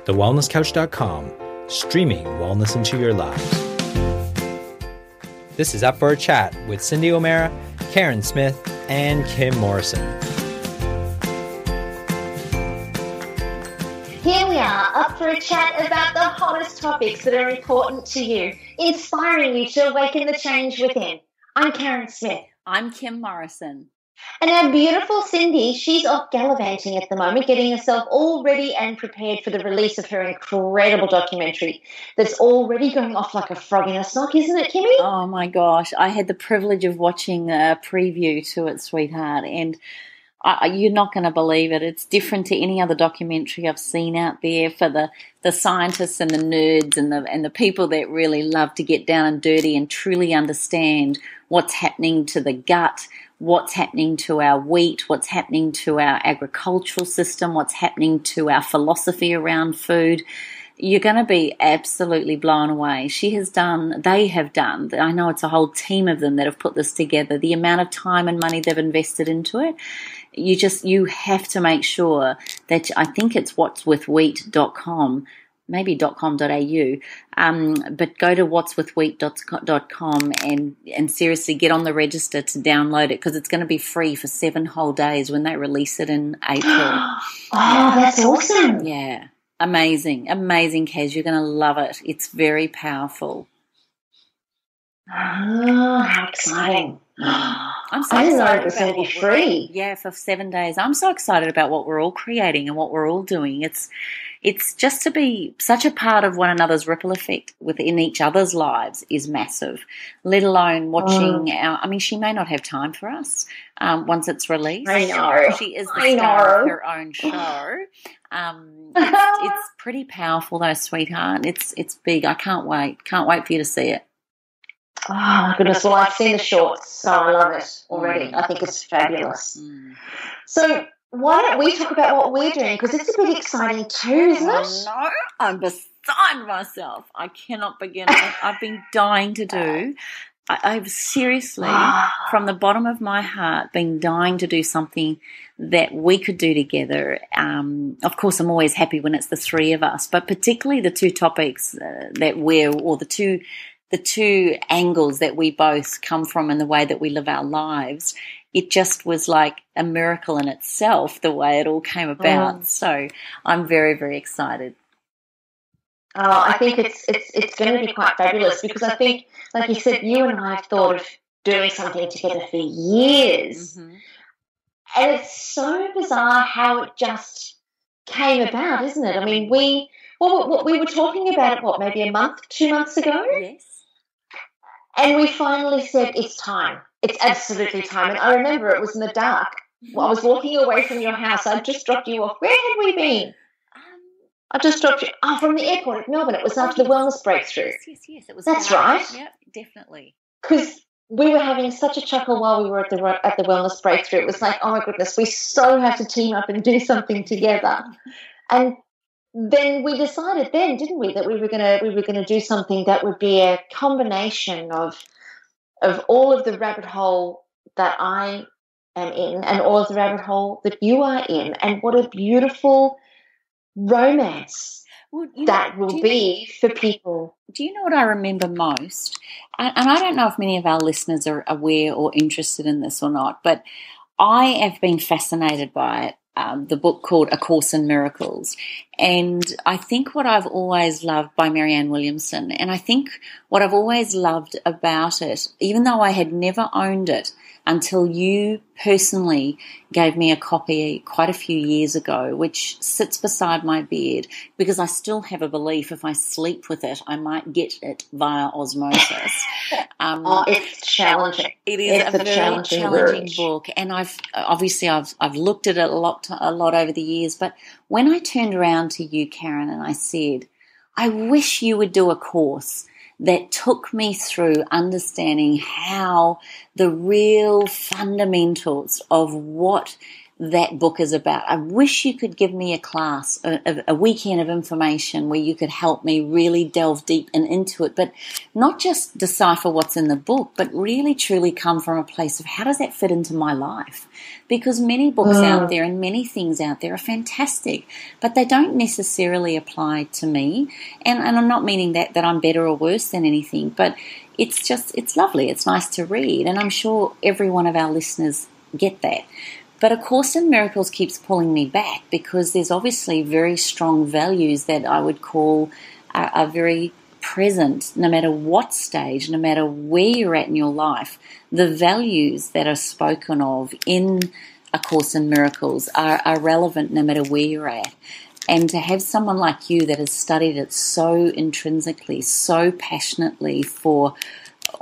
TheWellnessCouch.com, streaming wellness into your lives. This is Up for a Chat with Cindy O'Meara, Karen Smith, and Kim Morrison. Here we are, up for a chat about the hottest topics that are important to you, inspiring you to awaken the change within. I'm Karen Smith. I'm Kim Morrison. And our beautiful Cindy, she's off gallivanting at the moment, getting herself all ready and prepared for the release of her incredible documentary that's already going off like a frog in a sock, isn't it, Kimmy? Oh, my gosh. I had the privilege of watching a preview to it, sweetheart, and you're not going to believe it. It's different to any other documentary I've seen out there for the scientists and the nerds and the people that really love to get down and dirty and truly understand what's happening to the gut, what's happening to our wheat, what's happening to our agricultural system, what's happening to our philosophy around food. You're going to be absolutely blown away. They have done, I know it's a whole team of them that have put this together, the amount of time and money they've invested into it. You have to make sure that, I think it's whatswithwheat.com, maybe .com.au, but go to whatswithwheat.com and seriously get on the register to download it, because it's going to be free for 7 whole days when they release it in April. Oh, that's awesome. Yeah. Amazing, Kaz. You're going to love it. It's very powerful. Oh, how exciting. I'm so I didn't know excited it was about going to be what free. Yeah, for 7 days. I'm so excited about what we're all creating and what we're all doing. It's just to be such a part of one another's ripple effect within each other's lives is massive, let alone watching she may not have time for us once it's released. I know. She is the star of her own show. It's pretty powerful though, sweetheart. It's big. I can't wait. Can't wait for you to see it. Oh, my goodness. Well, I've seen the shorts, so I love it already. I think it's fabulous. So why don't we talk about what we're doing, because it's a bit exciting too, isn't it? No, I'm beside myself. I cannot begin. I've been dying to do. I've seriously, from the bottom of my heart, been dying to do something that we could do together. Of course, I'm always happy when it's the three of us, but particularly the two topics the two angles that we both come from and the way that we live our lives. It just was like a miracle in itself, the way it all came about. So I'm very, very excited. I think it's going to be quite fabulous, because I think, like you said, you and I have thought of doing something together for years. Mm-hmm. And it's so bizarre how it just came about, isn't it? I mean, we were talking about it, maybe 2 months ago? Yes. And we finally said, it's time. It's absolutely time. And I remember it was in the dark. Well, I was walking away from your house. I just dropped you off. Where had we been? I just dropped you from the airport at Melbourne. It was after the wellness breakthrough. Yes. It was. That's right. Yeah, definitely. Because we were having such a chuckle while we were at the wellness breakthrough. It was like, oh my goodness, we so have to team up and do something together. And then we decided, didn't we, that we were gonna do something that would be a combination of all of the rabbit hole that I am in and all of the rabbit hole that you are in, and what a beautiful romance that will be for people. Do you know what I remember most? And I don't know if many of our listeners are aware or interested in this or not, but I have been fascinated by it. The book called A Course in Miracles. And I think what I've always loved by Marianne Williamson, and I think what I've always loved about it, even though I had never owned it until you personally gave me a copy quite a few years ago, which sits beside my bed, because I still have a belief if I sleep with it, I might get it via osmosis. It's challenging. It's a very challenging book, and I've looked at it a lot over the years. But when I turned around to you, Karen, and I said, I wish you would do a course that took me through understanding how the real fundamentals of what that book is about. I wish you could give me a class, a weekend of information where you could help me really delve deep and into it, but not just decipher what's in the book, but really truly come from a place of how does that fit into my life? Because many books out there and many things out there are fantastic, but they don't necessarily apply to me. And I'm not meaning that I'm better or worse than anything, but it's lovely. It's nice to read. And I'm sure every one of our listeners get that. But A Course in Miracles keeps pulling me back because there's obviously very strong values that I would call are very present no matter what stage, no matter where you're at in your life. The values that are spoken of in A Course in Miracles are relevant no matter where you're at. And to have someone like you that has studied it so intrinsically, so passionately for,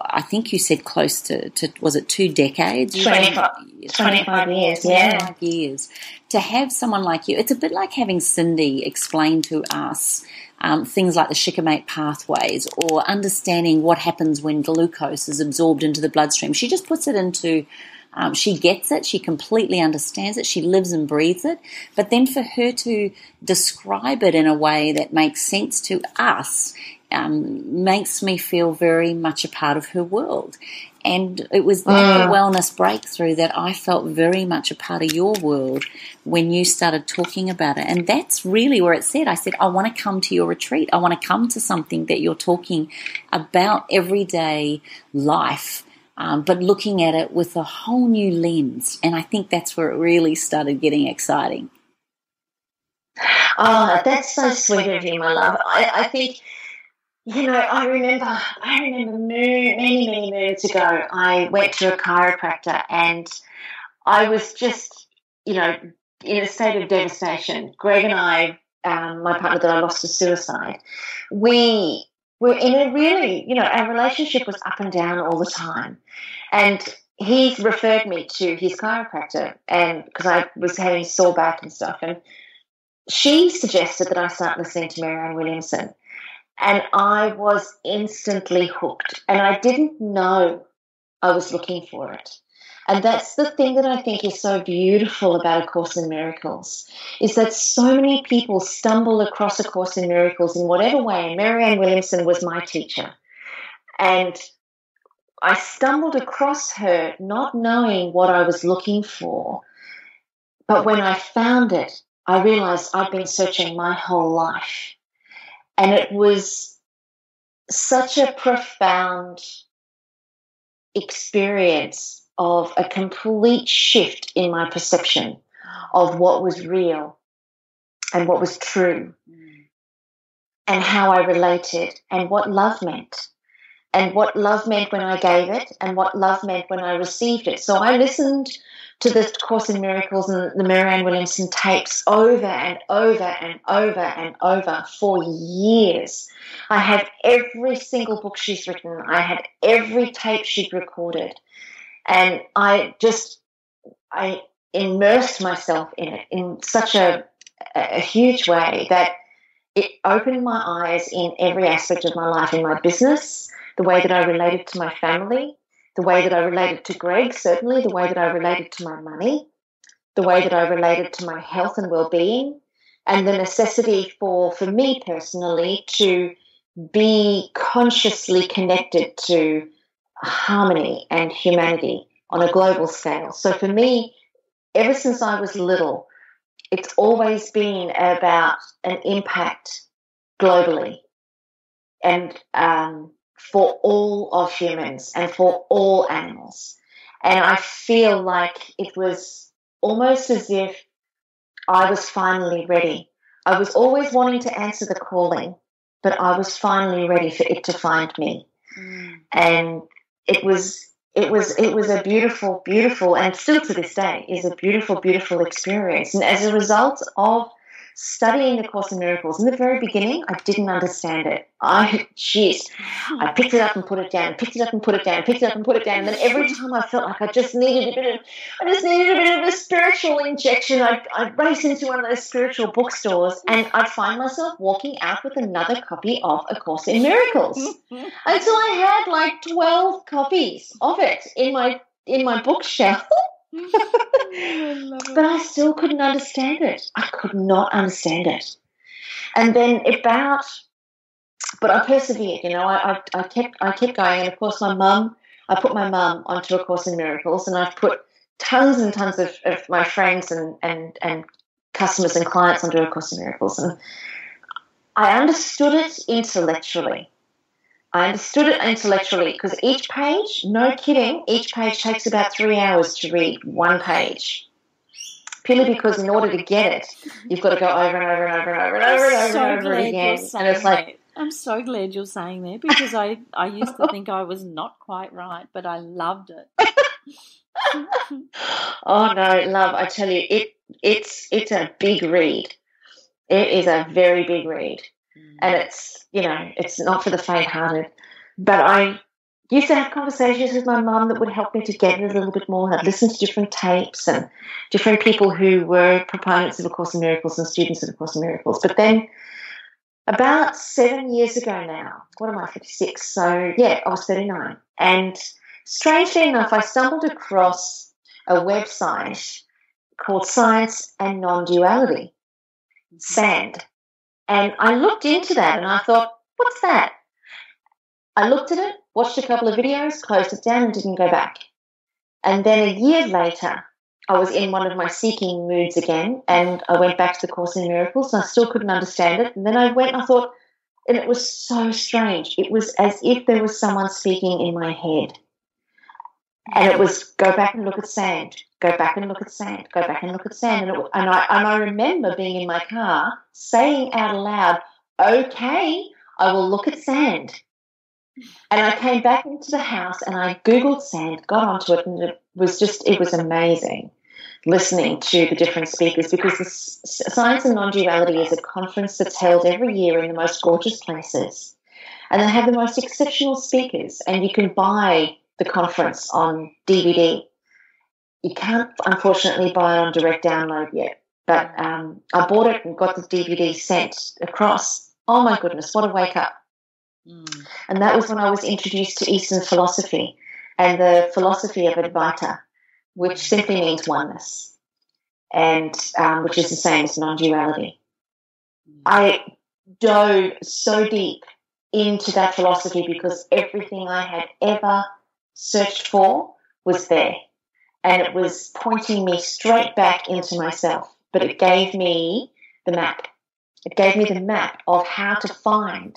I think you said close to was it 2 decades? 25 years, yeah. 25 years. To have someone like you, it's a bit like having Cindy explain to us things like the shikimate pathways or understanding what happens when glucose is absorbed into the bloodstream. She just puts it into... she gets it, she completely understands it, she lives and breathes it, but then for her to describe it in a way that makes sense to us makes me feel very much a part of her world. And it was that wellness breakthrough that I felt very much a part of your world when you started talking about it. And that's really where it said, I said, I want to come to your retreat. I want to come to something that you're talking about everyday life, but looking at it with a whole new lens. And I think that's where it really started getting exciting. Oh, that's so sweet of you, my love. I think, I remember many moons ago, I went to a chiropractor and I was just, in a state of devastation. Greg and I, my partner that I lost to suicide, we're in a really, our relationship was up and down all the time. And he referred me to his chiropractor and because I was having sore back and stuff. And she suggested that I start listening to Marianne Williamson. And I was instantly hooked. And I didn't know I was looking for it. And that's the thing that I think is so beautiful about A Course in Miracles, is that so many people stumble across A Course in Miracles in whatever way. And Marianne Williamson was my teacher. And I stumbled across her not knowing what I was looking for. But when I found it, I realized I'd been searching my whole life. And it was such a profound experience of a complete shift in my perception of what was real and what was true and how I related and what love meant and what love meant when I gave it and what love meant when I received it. So I listened to the Course in Miracles and the Marianne Williamson tapes over and over and over and over for years. I had every single book she's written. I had every tape she'd recorded. And I immersed myself in it in such a huge way that it opened my eyes in every aspect of my life, in my business, the way that I related to my family, the way that I related to Greg, certainly, the way that I related to my money, the way that I related to my health and well-being, and the necessity for me personally to be consciously connected to harmony and humanity on a global scale. So for me, ever since I was little, it's always been about an impact globally and for all of humans and for all animals. And I feel like it was almost as if I was finally ready. I was always wanting to answer the calling, but I was finally ready for it to find me. And it was a beautiful, beautiful, and still to this day is a beautiful, beautiful experience. And as a result of studying the Course in Miracles, in the very beginning, I didn't understand it. I picked it up and put it down, picked it up and put it down, picked it up and put it down. And then every time I felt like I just needed a bit of a spiritual injection, I'd race into one of those spiritual bookstores and I'd find myself walking out with another copy of A Course in Miracles until I had like 12 copies of it in my bookshelf. But I still couldn't understand it. I could not understand it. And then but I persevered, I kept going. And of course I put my mum onto A Course in Miracles, and I've put tons and tons of my friends and customers and clients onto A Course in Miracles. And I understood it intellectually. Because each page, no kidding, each page takes about 3 hours to read one page. Purely because in order to get it, you've got to go over and over and over and over and over and over and over again. And it's like, I'm so glad you're saying that, because I used to think I was not quite right, but I loved it. Oh no, love! I tell you, it's a big read. It is a very big read, and it's not for the faint-hearted. But I used to have conversations with my mum that would help me to get it a little bit more. I'd listen to different tapes and different people who were proponents of A Course in Miracles and students of A Course in Miracles. But then, about 7 years ago now, what am I, 56? So, yeah, I was 39. And strangely enough, I stumbled across a website called Science and Non-Duality, SAND. And I looked into that and I thought, what's that? I looked at it, watched a couple of videos, closed it down and didn't go back. And then a year later, I was in one of my seeking moods again, and I went back to The Course in Miracles, and I still couldn't understand it. And then I went and I thought, and it was so strange. It was as if there was someone speaking in my head. And it was, go back and look at sand, go back and look at sand, go back and look at sand. And I remember being in my car saying out loud, okay, I will look at sand. And I came back into the house and I Googled sand, got onto it, and it was amazing listening to the different speakers, because the Science and Non-Duality is a conference that's held every year in the most gorgeous places. And they have the most exceptional speakers, and you can buy the conference on DVD. You can't, unfortunately, buy it on direct download yet. But I bought it and got the DVD sent across. Oh, my goodness, what a wake-up. And that was when I was introduced to Eastern philosophy and the philosophy of Advaita, which simply means oneness, and which is the same as non-duality. I dove so deep into that philosophy because everything I had ever searched for was there, and it was pointing me straight back into myself. But it gave me the map. It gave me the map of how to find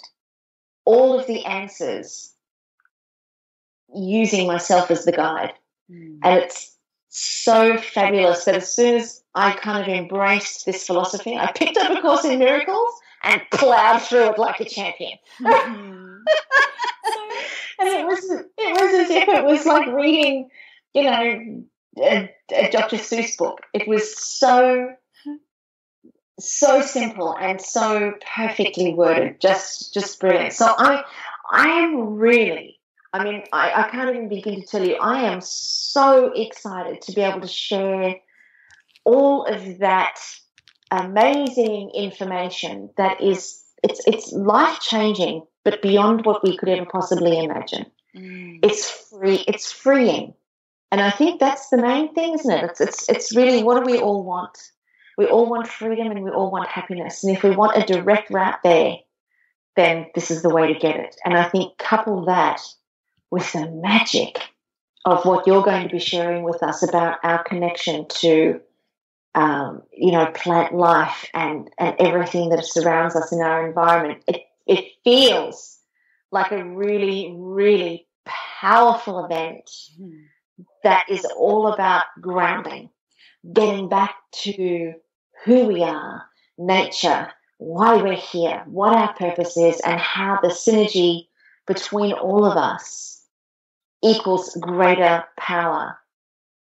all of the answers using myself as the guide. And it's so fabulous that as soon as I kind of embraced this philosophy, I picked up A Course in Miracles and plowed through it like a champion. And it was as if it was like reading, a Dr. Seuss book. It was so simple and so perfectly worded, just brilliant. So I am really, I can't even begin to tell you, I am so excited to be able to share all of that amazing information that is, it's life-changing, but beyond what we could ever possibly imagine. It's freeing. And I think that's the main thing, isn't it? It's really, what do we all want? We all want freedom and we all want happiness. And if we want a direct route there, then this is the way to get it. And I think couple that with the magic of what you're going to be sharing with us about our connection to, plant life and everything that surrounds us in our environment. It feels like a really, really powerful event that is all about grounding, getting back to who we are, nature, why we're here, what our purpose is, and how the synergy between all of us equals greater power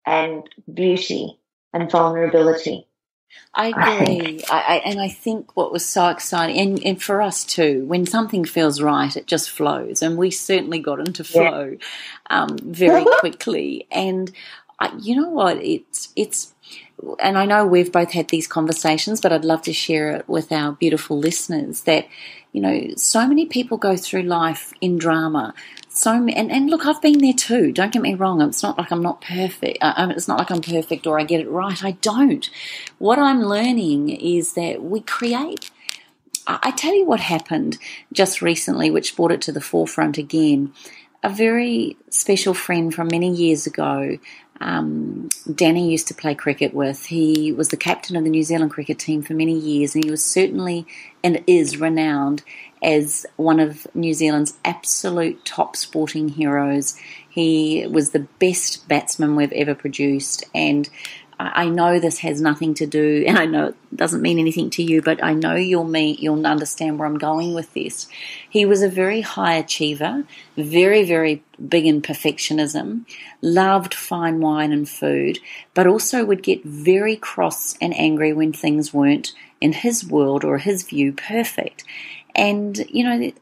and beauty and vulnerability. I agree. I think what was so exciting, and for us too, when something feels right, it just flows. And we certainly got into flow very quickly. And You know what? It's, and I know we've both had these conversations, but I'd love to share it with our beautiful listeners that, so many people go through life in drama. And look, I've been there too. Don't get me wrong. It's not like I'm not perfect. It's not like I'm perfect or I get it right. I don't. What I'm learning is that we create. I tell you what happened just recently, which brought it to the forefront again. A very special friend from many years ago, Danny used to play cricket with. He was the captain of the New Zealand cricket team for many years, and he was certainly and is renowned as one of New Zealand's absolute top sporting heroes. He was the best batsman we've ever produced, and I know this has nothing to do, and I know it doesn't mean anything to you, but I know you'll understand where I'm going with this. He was a very high achiever, very, very big in perfectionism, loved fine wine and food, but also would get very cross and angry when things weren't, in his world or his view, perfect. And,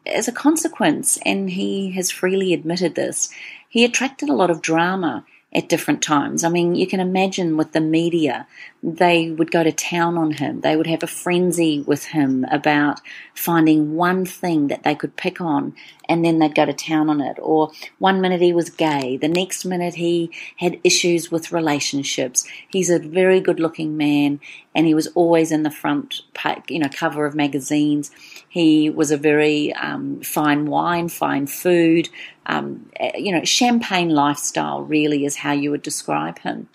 as a consequence, and he has freely admitted this, he attracted a lot of drama at different times. I mean, you can imagine with the media, they would go to town on him. They would have a frenzy with him about finding one thing that they could pick on, and then they'd go to town on it. Or one minute he was gay, the next minute he had issues with relationships. He's a very good-looking man, and he was always in the front, cover of magazines. He was a very fine wine, fine food, champagne lifestyle really is how you would describe him.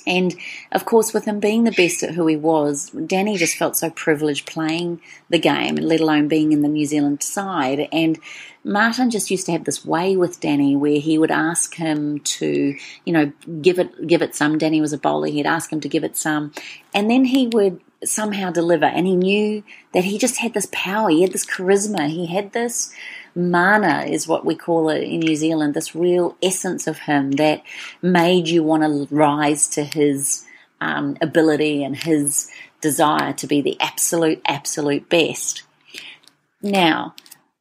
And, of course, with him being the best at who he was, Danny just felt so privileged playing the game, let alone being in the New Zealand side. And Martin just used to have this way with Danny where he would ask him to, give it some. Danny was a bowler. He'd ask him to give it some. And then he would somehow deliver. And he knew that he just had this power. He had this charisma. He had this mana, is what we call it in New Zealand, this real essence of him that made you want to rise to his ability and his desire to be the absolute best. Now,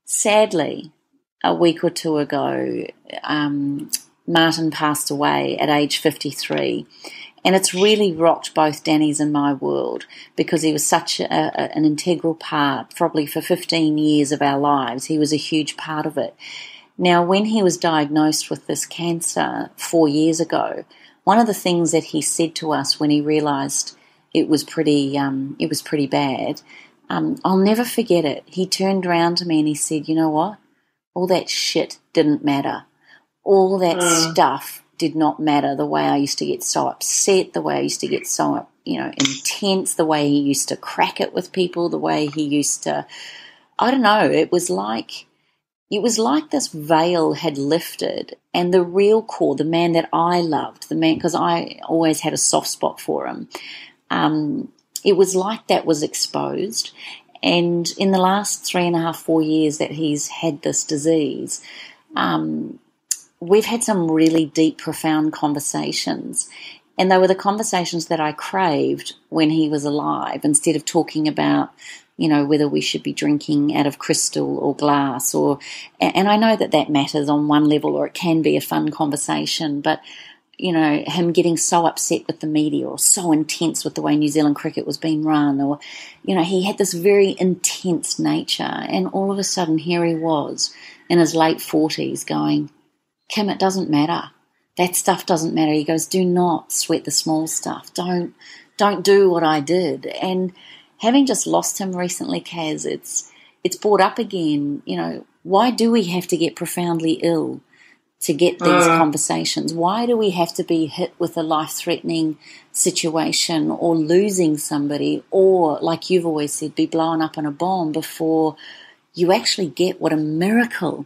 sadly, a week or two ago, Martin passed away at age 53. And it's really rocked both Danny's and my world because he was such an integral part, probably for 15 years of our lives. He was a huge part of it. Now, when he was diagnosed with this cancer 4 years ago, one of the things that he said to us when he realised it was pretty bad, I'll never forget it. He turned around to me and he said, "You know what? All that shit didn't matter. All that stuff did not matter. The way I used to get so upset, the way I used to get so, intense, the way he used to crack it with people, the way he used to, I don't know, it was like this veil had lifted and the real core, the man that I loved, the man, because I always had a soft spot for him, it was like that was exposed. And in the last 3.5, 4 years that he's had this disease, we've had some really deep, profound conversations. And they were the conversations that I craved when he was alive, instead of talking about, whether we should be drinking out of crystal or glass. And I know that matters on one level, or it can be a fun conversation. But, him getting so upset with the media or so intense with the way New Zealand cricket was being run, or, he had this very intense nature. And all of a sudden, here he was in his late 40s going, "Kim, it doesn't matter. That stuff doesn't matter." He goes, "Do not sweat the small stuff. Don't do what I did." And having just lost him recently, Kaz, it's brought up again. Why do we have to get profoundly ill to get these conversations? Why do we have to be hit with a life-threatening situation or losing somebody, or, like you've always said, be blown up in a bomb before you actually get what a miracle,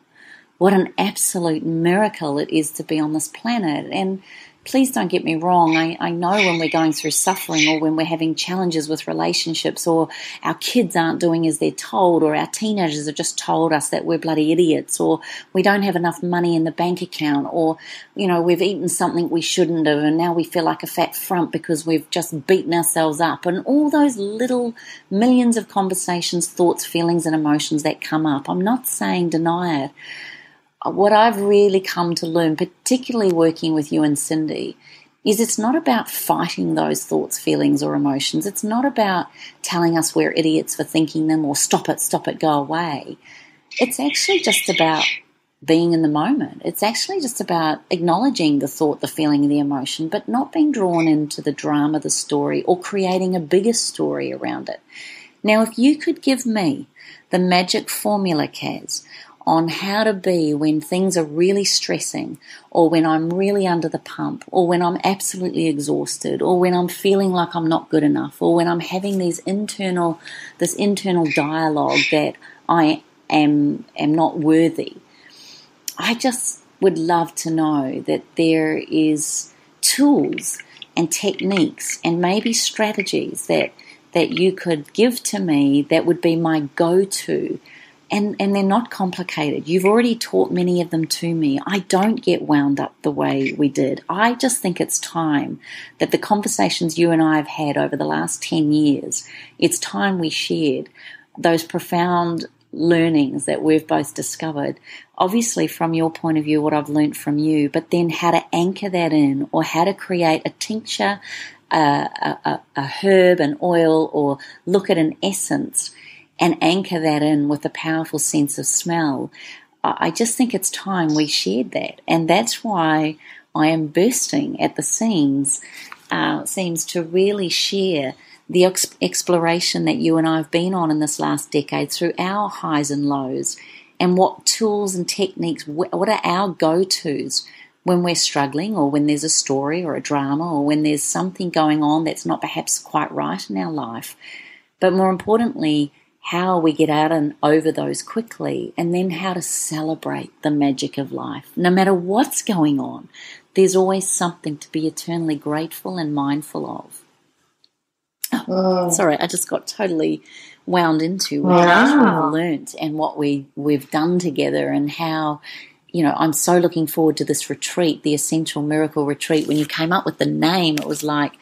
what an absolute miracle it is to be on this planet? And please don't get me wrong, I know when we're going through suffering, or when we're having challenges with relationships, or our kids aren't doing as they're told, or our teenagers have just told us that we're bloody idiots, or we don't have enough money in the bank account, or, we've eaten something we shouldn't have and now we feel like a fat frump because we've just beaten ourselves up, and all those little millions of conversations, thoughts, feelings and emotions that come up. I'm not saying deny it. What I've really come to learn, particularly working with you and Cindy, is it's not about fighting those thoughts, feelings or emotions. It's not about telling us we're idiots for thinking them or stop it, go away. It's actually just about being in the moment. It's actually just about acknowledging the thought, the feeling, and the emotion, but not being drawn into the drama, the story, or creating a bigger story around it. Now, if you could give me the magic formula, Kaz, on how to be when things are really stressing, or when I'm really under the pump, or when I'm absolutely exhausted, or when I'm feeling like I'm not good enough, or when I'm having this internal dialogue that I am not worthy, I just would love to know that there is tools and techniques and maybe strategies that you could give to me that would be my go-to. And they're not complicated. You've already taught many of them to me. I don't get wound up the way we did. I just think it's time that the conversations you and I have had over the last 10 years, it's time we shared those profound learnings that we've both discovered. Obviously, from your point of view, what I've learned from you, but then how to anchor that in, or how to create a tincture, a herb, an oil, or look at an essence and anchor that in with a powerful sense of smell. I just think it's time we shared that. And that's why I am bursting at the seams to really share the exploration that you and I have been on in this last decade through our highs and lows, and what tools and techniques, what are our go-tos when we're struggling, or when there's a story or a drama, or when there's something going on that's not perhaps quite right in our life. But more importantly, how we get out and over those quickly, and then how to celebrate the magic of life. No matter what's going on, there's always something to be eternally grateful and mindful of. Oh, sorry, I just got totally wound into what we've learnt and what we've done together, and how, I'm so looking forward to this retreat, the Essential Miracle Retreat. When you came up with the name, it was like,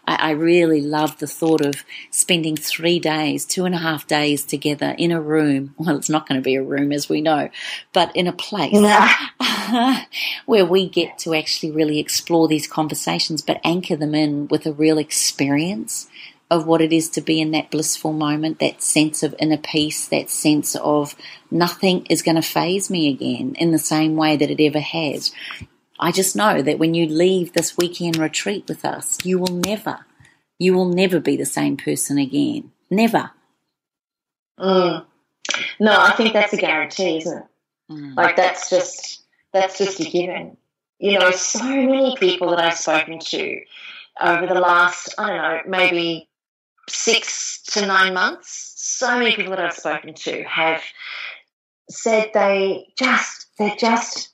I really loved the thought of spending 3 days, 2.5 days together in a room. Well, it's not going to be a room, as we know, but in a place where we get to actually really explore these conversations, but anchor them in with a real experience of what it is to be in that blissful moment, that sense of inner peace, that sense of nothing is going to faze me again in the same way that it ever has. I just know that when you leave this weekend retreat with us, you will never be the same person again. Never. No, I think that's a guarantee, isn't it? Like that's just a given. So many people that I've spoken to over the last, I don't know, maybe 6 to 9 months, so many people that I've spoken to have said they're just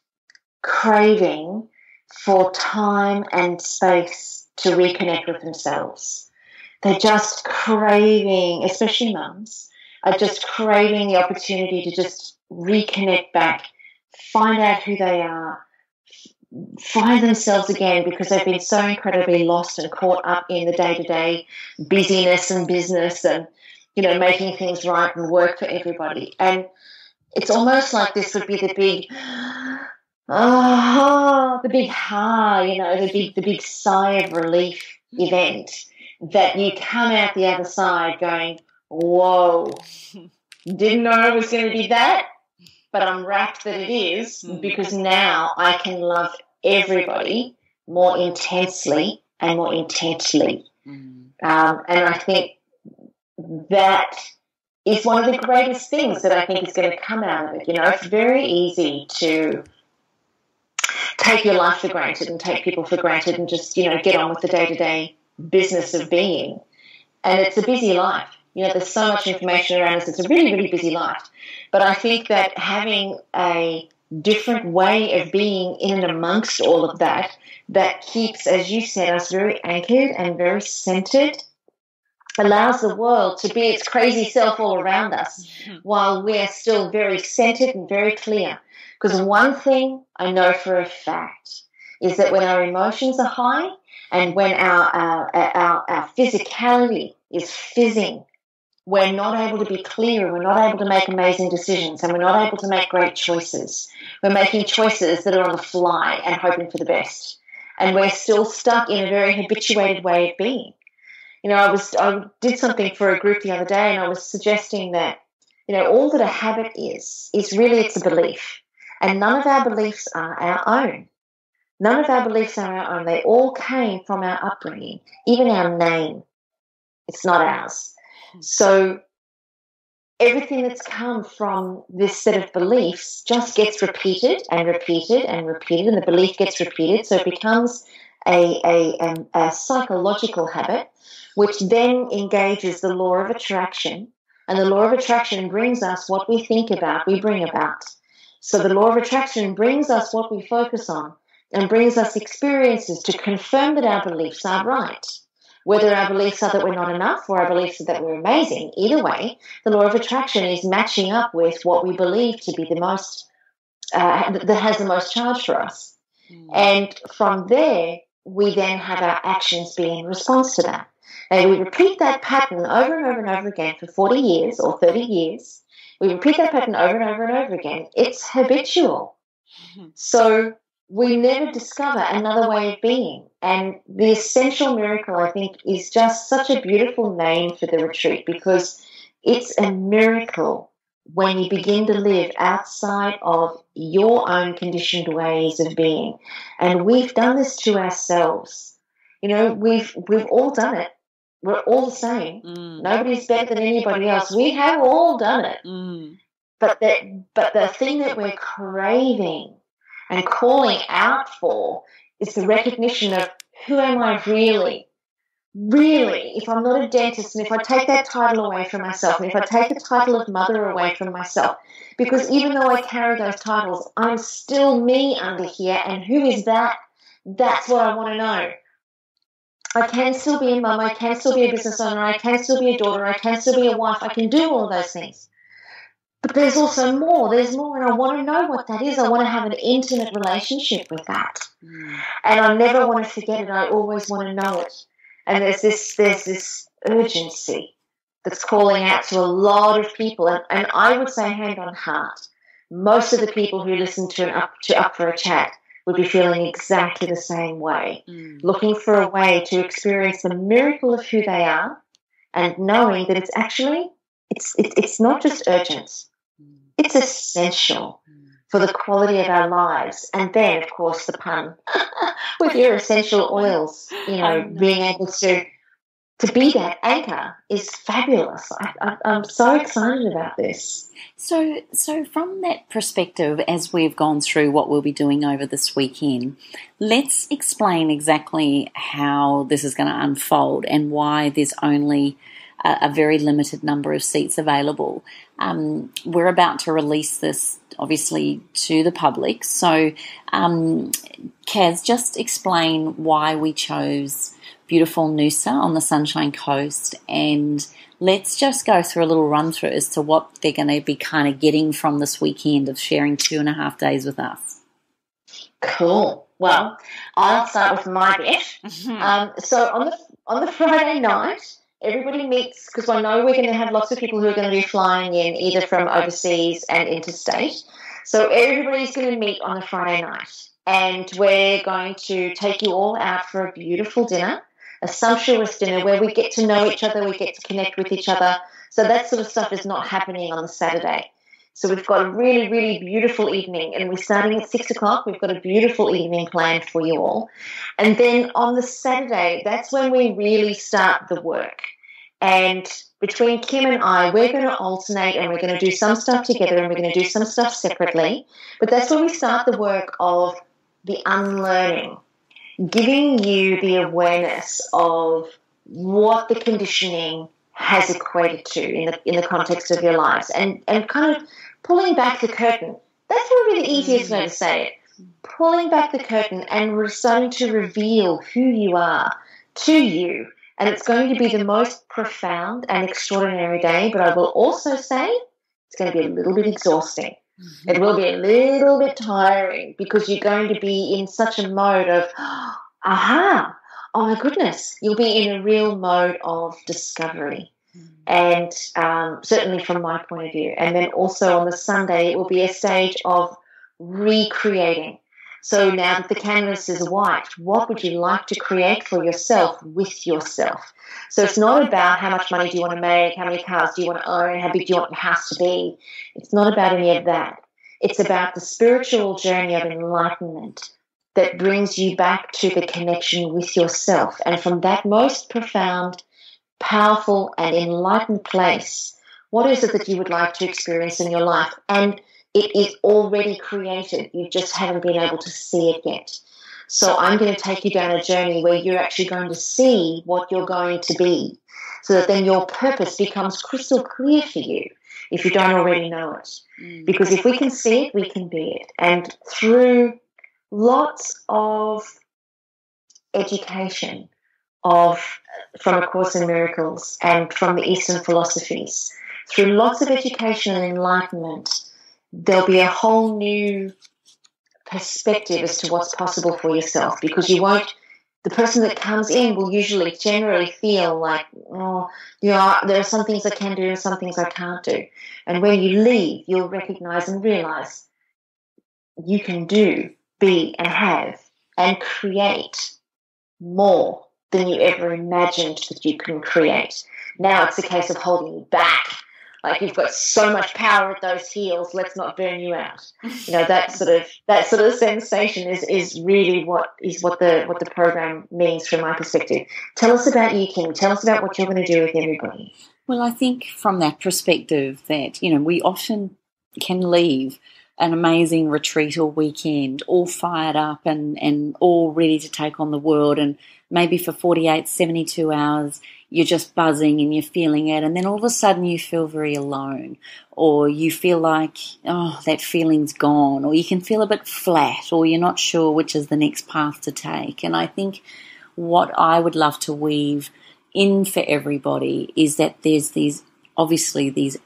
craving for time and space to reconnect with themselves. They're just craving, especially mums, are just craving the opportunity to just reconnect back, find out who they are, find themselves again, because they've been so incredibly lost and caught up in the day-to-day busyness and business and, making things right and work for everybody. And it's almost like this would be the big the big sigh of relief event, that you come out the other side going, whoa, didn't know it was going to be that, but I'm rapt that it is, because now I can love everybody more intensely and more intensely. And I think that is one of the greatest things that I think is going to come out of it. It's very easy to take your life for granted and take people for granted and just, get on with the day-to-day business of being. And it's a busy life. There's so much information around us. It's a really, really busy life. But I think that having a different way of being in and amongst all of that keeps, as you said, us very anchored and very centered, allows the world to be its crazy self all around us while we're still very centered and very clear. Because one thing I know for a fact is that when our emotions are high and when our physicality is fizzing, we're not able to be clear, we're not able to make amazing decisions, and we're not able to make great choices. We're making choices that are on the fly and hoping for the best. and we're still stuck in a very habituated way of being. I did something for a group the other day, and I was suggesting that, all that a habit is really it's a belief. And none of our beliefs are our own. None of our beliefs are our own. They all came from our upbringing, even our name. It's not ours. So everything that's come from this set of beliefs just gets repeated and repeated and repeated, and the belief gets repeated. So it becomes a psychological habit, which then engages the law of attraction. And the law of attraction brings us what we think about, we bring about. So the law of attraction brings us what we focus on and brings us experiences to confirm that our beliefs are right. Whether our beliefs are that we're not enough or our beliefs are that we're amazing, either way, the law of attraction is matching up with what we believe to be the most, that has the most charge for us. And from there, we then have our actions be in response to that. And we repeat that pattern over and over and over again for 40 years or 30 years. We repeat that pattern over and over and over again. It's habitual. So we never discover another way of being. And the Essential Miracle, I think, is just such a beautiful name for the retreat, because it's a miracle when you begin to live outside of your own conditioned ways of being. And we've done this to ourselves. We've all done it. We're all the same. Nobody's better than anybody else. We have all done it. But the thing that we're craving and calling out for is the recognition of, who am I really? Really, if I'm not a dentist, and if I take that title away from myself, and if I take the title of mother away from myself, because even though I carry those titles, I'm still me under here, and who is that? That's what I want to know. I can still be a mum, I can still be a business owner, I can still be a daughter, I can still be a wife, I can do all of those things. But there's also more. There's more, and I want to know what that is. I want to have an intimate relationship with that. And I never want to forget it. I always want to know it. And there's this urgency that's calling out to a lot of people. And I would say, hand on heart, most of the people who listen to Up for a Chat would be feeling exactly the same way, looking for a way to experience the miracle of who they are, and knowing that it's actually, it's not just urgent, it's essential for the quality of our lives. And then, of course, the pun with your essential oils, being able to be that anchor is fabulous. I'm so excited about this. So from that perspective, as we've gone through what we'll be doing over this weekend, let's explain exactly how this is going to unfold and why there's only a very limited number of seats available. We're about to release this, obviously, to the public. So, Kaz, just explain why we chose beautiful Noosa on the Sunshine Coast, and let's just go through a little run through as to what they're going to be kind of getting from this weekend of sharing 2.5 days with us. Cool. Well, I'll start with my bit. So on the Friday night, everybody meets, because I know we're going to have lots of people who are going to be flying in either from overseas and interstate. So everybody's going to meet on a Friday night, and we're going to take you all out for a beautiful dinner, a sumptuous dinner where we get to know each other, we get to connect with each other. So that sort of stuff is not happening on the Saturday. So we've got a really, really beautiful evening, and we're starting at 6 o'clock. We've got a beautiful evening planned for you all. And then on the Saturday, that's when we really start the work. And between Kim and I, we're going to alternate, and we're going to do some stuff together and we're going to do some stuff separately. But that's when we start the work of the unlearning, giving you the awareness of what the conditioning has equated to in the context of your lives, and kind of pulling back the curtain. That's probably the easiest way to say it. Pulling back the curtain, and we're starting to reveal who you are to you. And it's going to be the most profound and extraordinary day, but I will also say it's going to be a little bit exhausting. It will be a little bit tiring, because you're going to be in such a mode of, aha, oh my goodness, you'll be in a real mode of discovery. And certainly from my point of view. And then also on the Sunday, it will be a stage of recreating. So now that the canvas is white, what would you like to create for yourself with yourself? So it's not about how much money do you want to make, how many cars do you want to own, how big do you want your house to be. It's not about any of that. It's about the spiritual journey of enlightenment that brings you back to the connection with yourself. And from that most profound, powerful, and enlightened place, what is it that you would like to experience in your life? And it is already created. You just haven't been able to see it yet. So I'm going to take you down a journey where you're actually going to see what you're going to be, so that then your purpose becomes crystal clear for you if you don't already know it. Because if we can see it, we can be it. And through lots of education from A Course in Miracles and from the Eastern philosophies, through lots of education and enlightenment, there'll be a whole new perspective as to what's possible for yourself, because the person that comes in will generally feel like, oh, there are some things I can do and some things I can't do. And when you leave, you'll recognize and realize you can do, be, and have, and create more than you ever imagined that you can create. Now it's a case of holding you back. Like, you've got so much power at those heels, let's not burn you out. That sort of sensation is really what the program means from my perspective. Tell us about you, Kim. Tell us about what you're going to do with everybody. Well, I think from that perspective that, we often can leave an amazing retreat or weekend all fired up and all ready to take on the world, and maybe for 48, 72 hours you're just buzzing and you're feeling it, and then all of a sudden you feel very alone, or you feel like, oh, that feeling's gone, or you can feel a bit flat, or you're not sure which is the next path to take. And I think what I would love to weave in for everybody is that there's these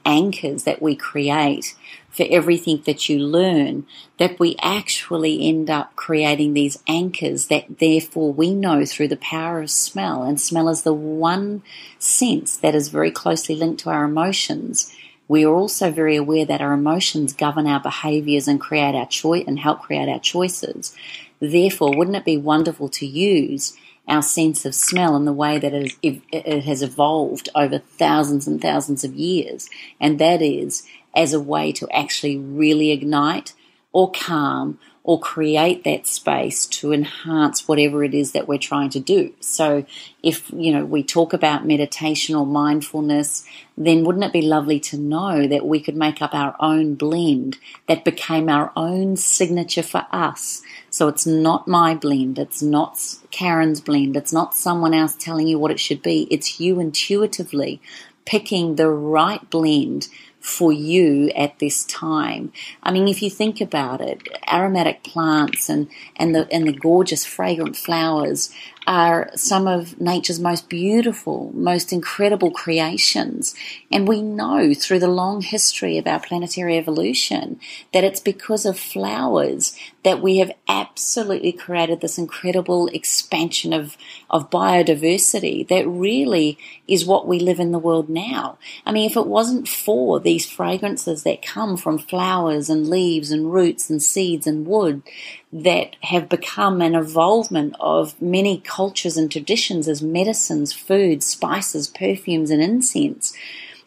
anchors that we create for everything that you learn, that we actually end up creating these anchors that therefore we know through the power of smell. And smell is the one sense that is very closely linked to our emotions. We are also very aware that our emotions govern our behaviours and create our and help create our choices. Therefore, wouldn't it be wonderful to use our sense of smell in the way that it has evolved over thousands and thousands of years, and that is as a way to actually really ignite or calm or create that space to enhance whatever it is that we're trying to do. So if, we talk about meditation or mindfulness, then wouldn't it be lovely to know that we could make up our own blend that became our own signature for us? So it's not my blend, it's not Karen's blend, it's not someone else telling you what it should be. It's you intuitively picking the right blend for you at this time. I mean, if you think about it, aromatic plants and the gorgeous fragrant flowers are some of nature's most beautiful, most incredible creations. And we know through the long history of our planetary evolution that it's because of flowers that we have absolutely created this incredible expansion of biodiversity that really is what we live in the world now. I mean, if it wasn't for these fragrances that come from flowers and leaves and roots and seeds and wood that have become an evolvement of many cultures and traditions as medicines, foods, spices, perfumes, and incense,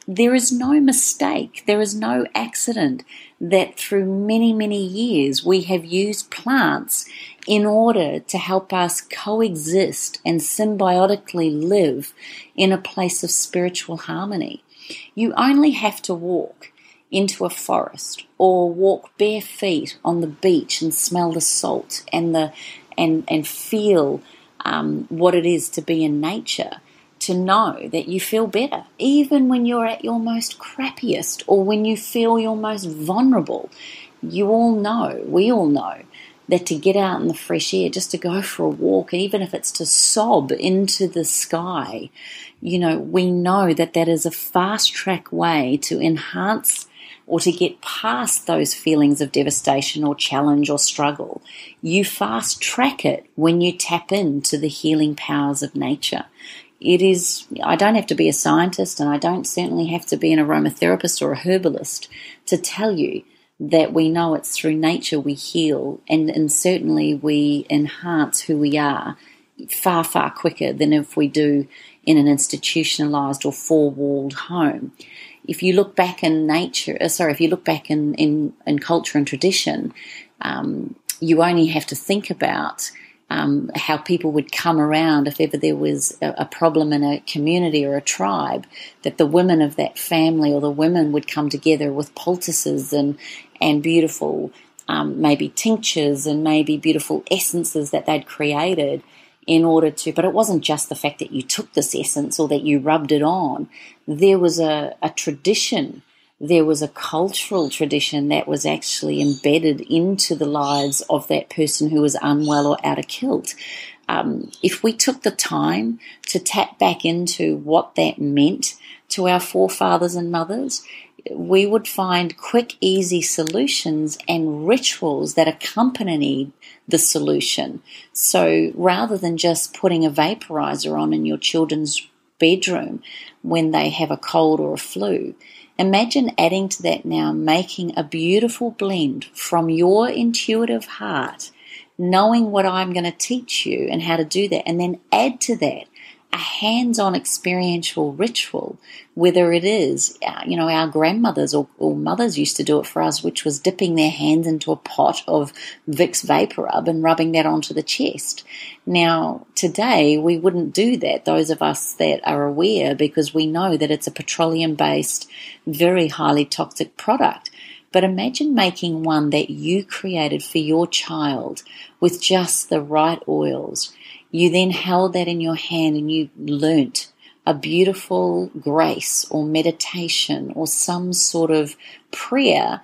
there is no mistake, there is no accident that through many, many years we have used plants in order to help us coexist and symbiotically live in a place of spiritual harmony. You only have to walk into a forest or walk bare feet on the beach and smell the salt and feel what it is to be in nature, to know that you feel better, even when you're at your most crappiest or when you feel your most vulnerable. We all know that to get out in the fresh air, just to go for a walk, even if it's to sob into the sky, we know that that is a fast track way to enhance or to get past those feelings of devastation or challenge or struggle. You fast track it when you tap into the healing powers of nature. I don't have to be a scientist, and I don't certainly have to be an aromatherapist or a herbalist to tell you that we know it's through nature we heal, and certainly we enhance who we are far, far quicker than if we do in an institutionalized or four-walled home. If you look back in if you look back in culture and tradition, you only have to think about how people would come around if ever there was a problem in a community or a tribe, that the women of that family or the women would come together with poultices and beautiful maybe tinctures and maybe beautiful essences that they'd created in order to, but it wasn't just the fact that you took this essence or that you rubbed it on. There was a tradition, there was a cultural tradition that was actually embedded into the lives of that person who was unwell or out of kilt. If we took the time to tap back into what that meant to our forefathers and mothers, we would find quick, easy solutions and rituals that accompanied the solution. So rather than just putting a vaporizer on in your children's bedroom when they have a cold or a flu, imagine adding to that now, making a beautiful blend from your intuitive heart, knowing what I'm going to teach you and how to do that, and then add to that a hands-on experiential ritual, whether it is, our grandmothers or mothers used to do it for us, which was dipping their hands into a pot of Vicks VapoRub and rubbing that onto the chest. Now, today, we wouldn't do that, those of us that are aware, because we know that it's a petroleum-based, very highly toxic product. But imagine making one that you created for your child with just the right oils. You then held that in your hand and you learnt a beautiful grace or meditation or some sort of prayer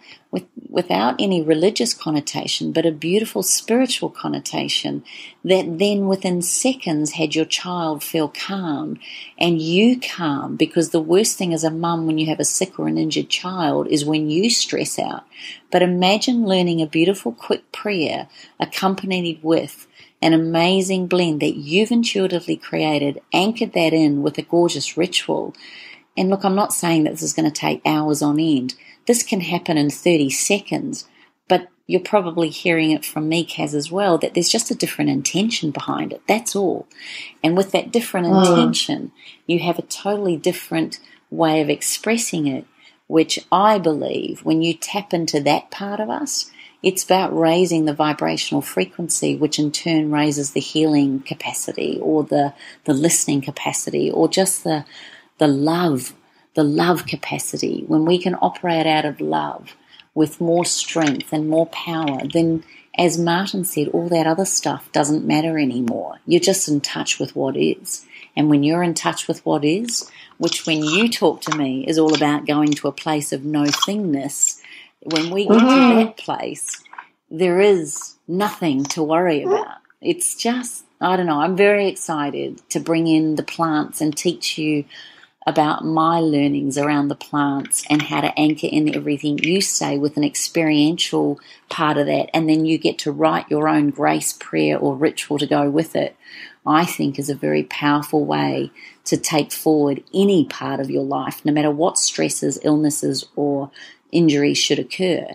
without any religious connotation, but a beautiful spiritual connotation that then within seconds had your child feel calm and you calm, because the worst thing as a mum when you have a sick or an injured child is when you stress out. But imagine learning a beautiful quick prayer accompanied with an amazing blend that you've intuitively created, anchored that in with a gorgeous ritual. And look, I'm not saying that this is going to take hours on end. This can happen in 30 seconds, but you're probably hearing it from me, Kaz, as well, that there's just a different intention behind it. That's all. And with that different intention, you have a totally different way of expressing it, which I believe when you tap into that part of us, it's about raising the vibrational frequency, which in turn raises the healing capacity or the listening capacity or just the love capacity. When we can operate out of love with more strength and more power, then, as Martin said, all that other stuff doesn't matter anymore. You're just in touch with what is. And when you're in touch with what is, which when you talk to me is all about going to a place of no thingness, when we get to that place, there is nothing to worry about. It's just, I don't know, I'm very excited to bring in the plants and teach you about my learnings around the plants and how to anchor in everything you say with an experiential part of that. And then you get to write your own grace prayer or ritual to go with it. I think is a very powerful way to take forward any part of your life, no matter what stresses, illnesses, or injuries should occur.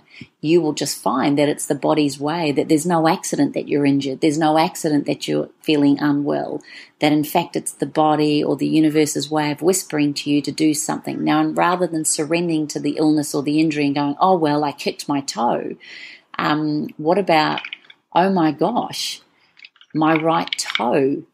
You will just find that it's the body's way, that there's no accident that you're injured, there's no accident that you're feeling unwell, that in fact it's the body or the universe's way of whispering to you to do something. Now, rather than surrendering to the illness or the injury and going, oh, well, I kicked my toe, what about, oh my gosh, my right toe?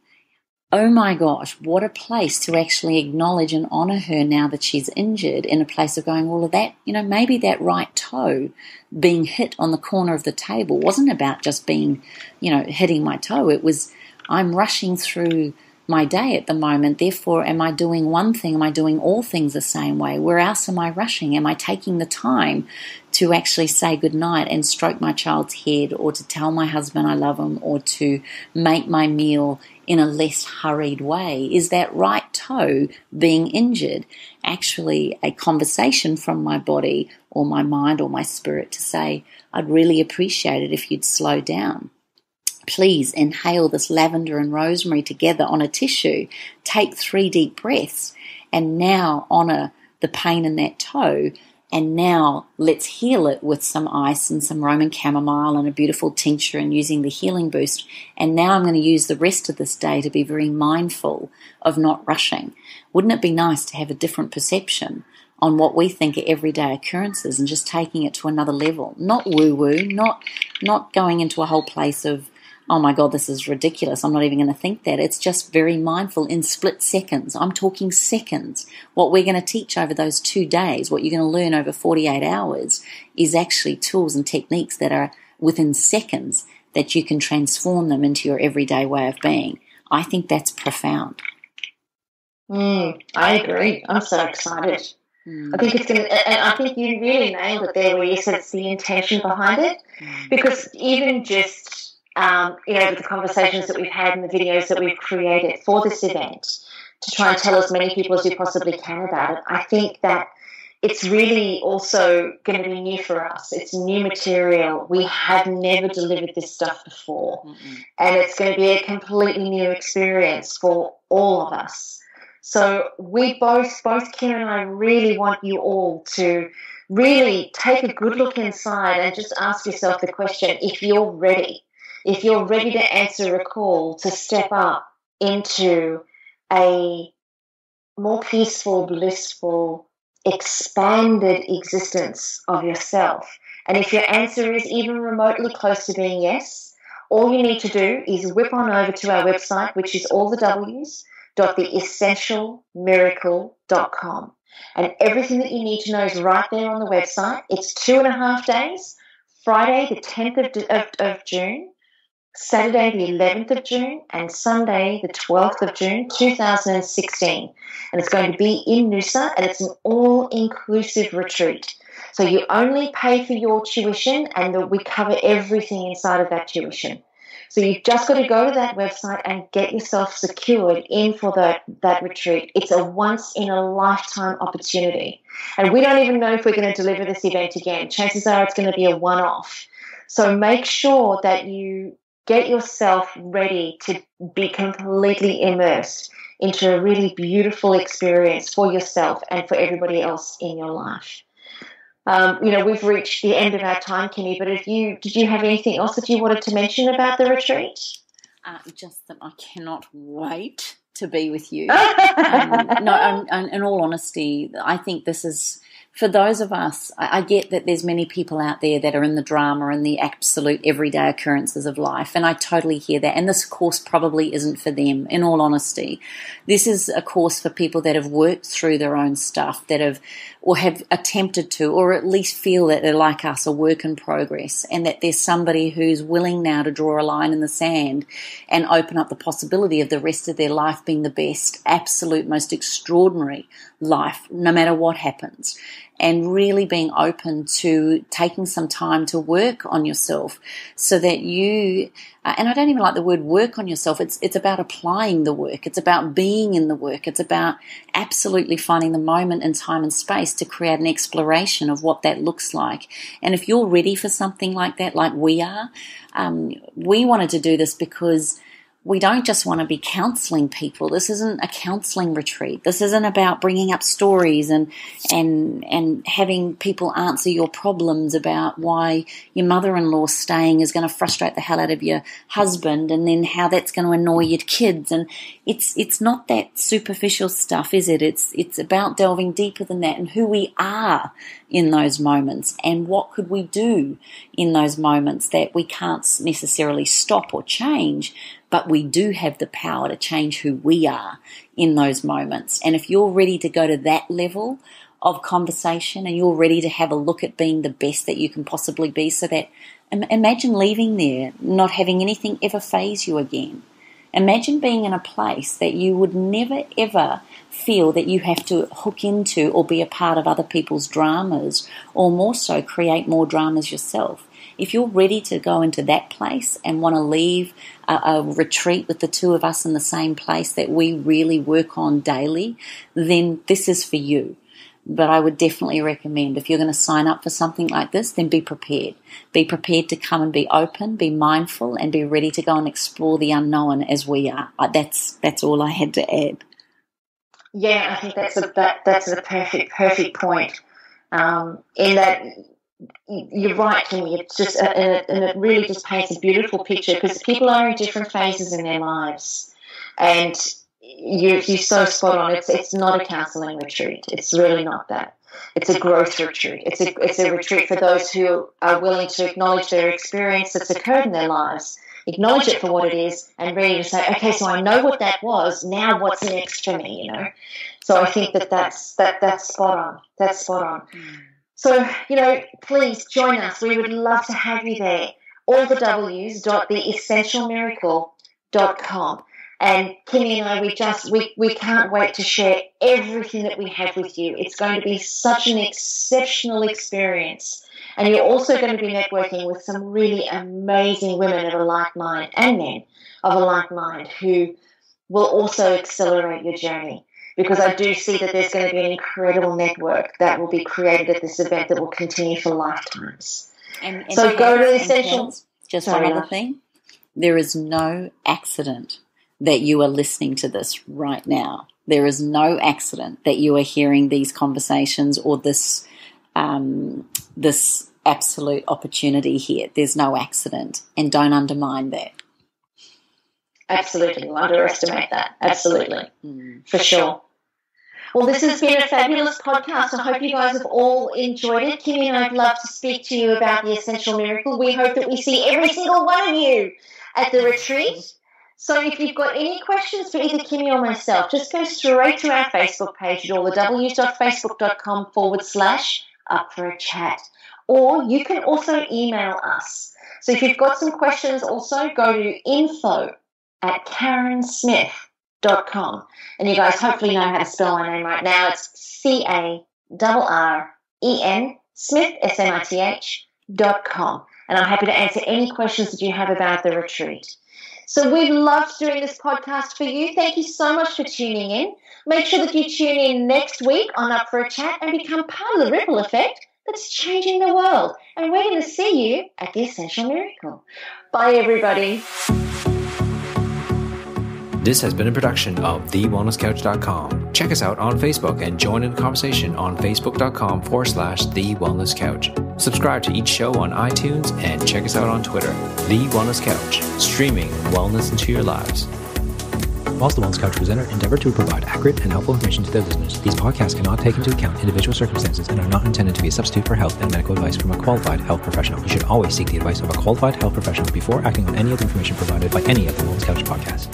Oh my gosh, what a place to actually acknowledge and honour her now that she's injured, in a place of going, well, that, maybe that right toe being hit on the corner of the table wasn't about just being, hitting my toe. It was, I'm rushing through my day at the moment, therefore am I doing one thing? Am I doing all things the same way? Where else am I rushing? Am I taking the time to actually say goodnight and stroke my child's head, or to tell my husband I love him, or to make my meal in a less hurried way? Is that right toe being injured actually a conversation from my body or my mind or my spirit to say, I'd really appreciate it if you'd slow down? Please inhale this lavender and rosemary together on a tissue. Take 3 deep breaths and now honour the pain in that toe And now let's heal it with some ice and some Roman chamomile and a beautiful tincture and using the healing boost. And now I'm going to use the rest of this day to be very mindful of not rushing. Wouldn't it be nice to have a different perception on what we think are everyday occurrences and just taking it to another level? Not woo-woo, not going into a whole place of, oh my God, this is ridiculous, I'm not even going to think that. It's just very mindful in split seconds. I'm talking seconds. What we're going to teach over those 2 days, what you're going to learn over 48 hours, is actually tools and techniques that are within seconds that you can transform them into your everyday way of being. I think that's profound. I agree. I'm so excited. I think it's going to, and I think you really nailed it there where you said it's the intention behind it, because even just, the conversations that we've had and the videos that we've created for this event to try and tell as many people as we possibly can about it, I think that it's really also going to be new for us. It's new material. We have never delivered this stuff before, and it's going to be a completely new experience for all of us. So we both Kim and I really want you all to really take a good look inside and just ask yourself the question, if you're ready to answer a call to step up into a more peaceful, blissful, expanded existence of yourself. And if your answer is even remotely close to being yes, all you need to do is whip on over to our website, which is all the W's, .theessentialmiracle.com. And everything that you need to know is right there on the website. It's 2.5 days, Friday the 10th of June, Saturday the 11th of June, and Sunday the 12th of June, 2016. And it's going to be in Noosa, and it's an all-inclusive retreat. So you only pay for your tuition, and we cover everything inside of that tuition. So you've just got to go to that website and get yourself secured in for that retreat. It's a once-in-a-lifetime opportunity. And we don't even know if we're going to deliver this event again. Chances are it's going to be a one-off. So make sure that you get yourself ready to be completely immersed into a really beautiful experience for yourself and for everybody else in your life. We've reached the end of our time, Kimmy, but did you have anything else that you wanted to mention about the retreat? Just that I cannot wait to be with you. In all honesty, I think this is, for those of us, I get that there's many people out there that are in the drama and the absolute everyday occurrences of life, and I totally hear that. And this course probably isn't for them, in all honesty. This is a course for people that have worked through their own stuff, that have attempted to, or at least feel that they're like us, a work in progress, and that there's somebody who's willing now to draw a line in the sand and open up the possibility of the rest of their life being the best, absolute, most extraordinary life, no matter what happens. And really being open to taking some time to work on yourself so that you, and I don't even like the word work on yourself, it's about applying the work, it's about being in the work, it's about absolutely finding the moment in time and space to create an exploration of what that looks like. And if you're ready for something like that, like we are, we wanted to do this because we don't just want to be counseling people. This isn't a counseling retreat. This isn't about bringing up stories and having people answer your problems about why your mother-in-law staying is going to frustrate the hell out of your husband, and then how that's going to annoy your kids. And it's not that superficial stuff, is it? It's about delving deeper than that, and who we are in those moments, and what could we do in those moments that we can't necessarily stop or change, but we do have the power to change who we are in those moments. And if you're ready to go to that level of conversation, and you're ready to have a look at being the best that you can possibly be, so that, imagine leaving there not having anything ever faze you again. Imagine being in a place that you would never ever feel that you have to hook into or be a part of other people's dramas, or more so create more dramas yourself. If you're ready to go into that place and want to leave a retreat with the two of us in the same place that we really work on daily, then this is for you. But I would definitely recommend, if you're going to sign up for something like this, then be prepared. Be prepared to come and be open, be mindful, and be ready to go and explore the unknown as we are. That's all I had to add. Yeah, I think that's a perfect point. in that you're right, Kimmy. It's just, and it really just paints a beautiful picture because people are in different phases in their lives, and you're so spot on. It's not a counselling retreat. It's really not that. It's a growth retreat. It's a retreat for those who are willing to acknowledge their experience that's occurred in their lives, acknowledge it for what it is, and ready to say, okay, so I know what that was. Now what's next for me? You know. So I think that's spot on. That's spot on. So, you know, please join us. We would love to have you there. All the W's.theessentialmiracle.com. And Kimmy and I, we can't wait to share everything that we have with you. It's going to be such an exceptional experience. And you're also going to be networking with some really amazing women of a like mind, and men of a like mind, who will also accelerate your journey. Because I do see that there's going to be an incredible network that will be created at this event that will continue for lifetimes. And so go to the Essentials. Just one other thing. There is no accident that you are listening to this right now. There is no accident that you are hearing these conversations or this absolute opportunity here. There's no accident, and don't undermine that. Absolutely. We'll underestimate that. Absolutely. For sure. Well, this has been a fabulous podcast. I hope you guys have all enjoyed it. Kimmy and I would love to speak to you about the Essential Miracle. We hope that we see every single one of you at the retreat. So if you've got any questions for either Kimmy or myself, just go straight to our Facebook page at allthews.facebook.com/up-for-a-chat. Or you can also email us. So if you've got some questions, also go to info@karensmith.com. And you guys hopefully know how to spell my name right now. It's CARREN Smith, SMITH.com. And I'm happy to answer any questions that you have about the retreat. So we've loved doing this podcast for you. Thank you so much for tuning in. Make sure that you tune in next week on Up for a Chat and become part of the ripple effect that's changing the world. And we're going to see you at the Essential Miracle. Bye, everybody. This has been a production of TheWellnessCouch.com. Check us out on Facebook and join in the conversation on Facebook.com/TheWellnessCouch. Subscribe to each show on iTunes and check us out on Twitter. The Wellness Couch, streaming wellness into your lives. Whilst the Wellness Couch presenter endeavor to provide accurate and helpful information to their listeners, these podcasts cannot take into account individual circumstances and are not intended to be a substitute for health and medical advice from a qualified health professional. You should always seek the advice of a qualified health professional before acting on any of the information provided by any of the Wellness Couch podcasts.